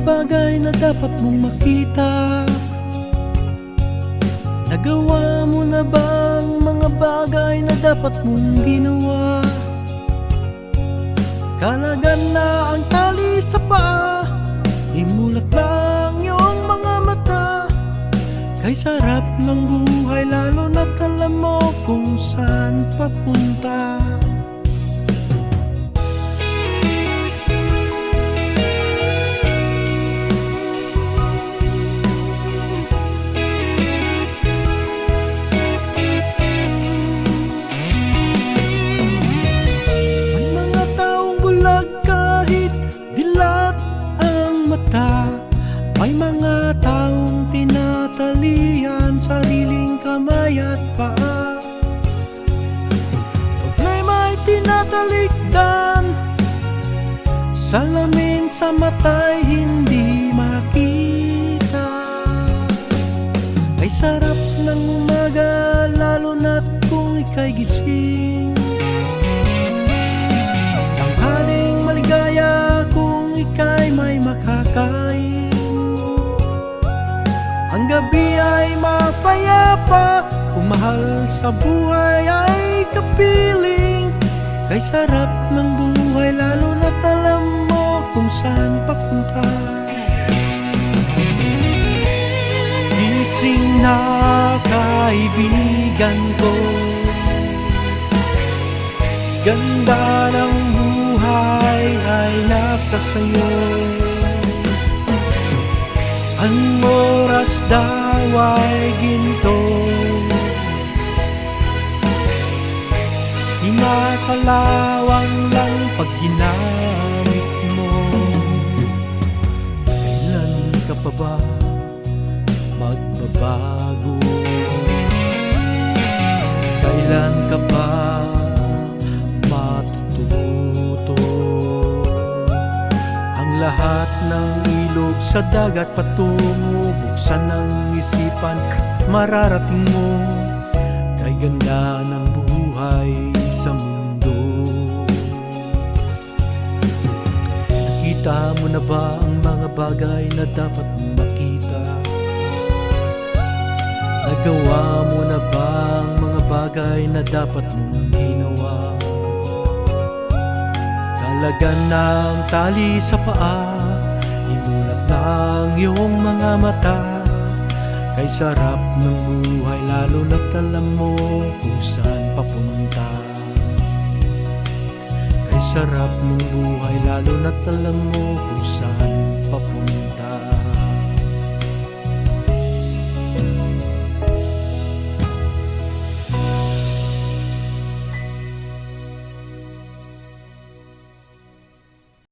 bagay na dapat mong makita? Nagawa mo na ba ang mga bagay na dapat mong ginawa? Kalagan na ang tali sa paa, imulat lang iyong mga mata. Kay sarap ng buhay lalo na't alam mo kung saan papunta. May mga taong tinatalian sariling kamay at paa. Problema'y tinatalikdan, salamin sa mata'y hindi makita. Ay sarap ng umaga lalo na't kung ika'y gising. Tanghaling maligaya kung ika'y may makakain. Ang gabi ay mapayapa kung mahal sa buhay ay kapiling. Kay sarap ng buhay lalo na't alam mo kung saan papunta. Gising na kaibigan ko, ganda ng buhay ay nasa sayo. Ang oras daw ay ginto, di makalawang lang pag ginamit mo. Kailan ka pa ba magbabago? Kailan ka ba matututo? Ang lahat ng ilog sa dagat patungo, buksan ang isipan at mararating mo. Kay ganda ng buhay sa mundo. Nakita mo na ba ang mga bagay na dapat mong makita? Nagawa mo na ba ang mga bagay na dapat mong ginawa? Kalagan na ang tali sa paa, imulat na ang iyong mga mata. Kay sarap ng buhay lalo na't alam mo kung saan papunta. Kay sarap ng buhay lalo na't alam mo kung saan papunta.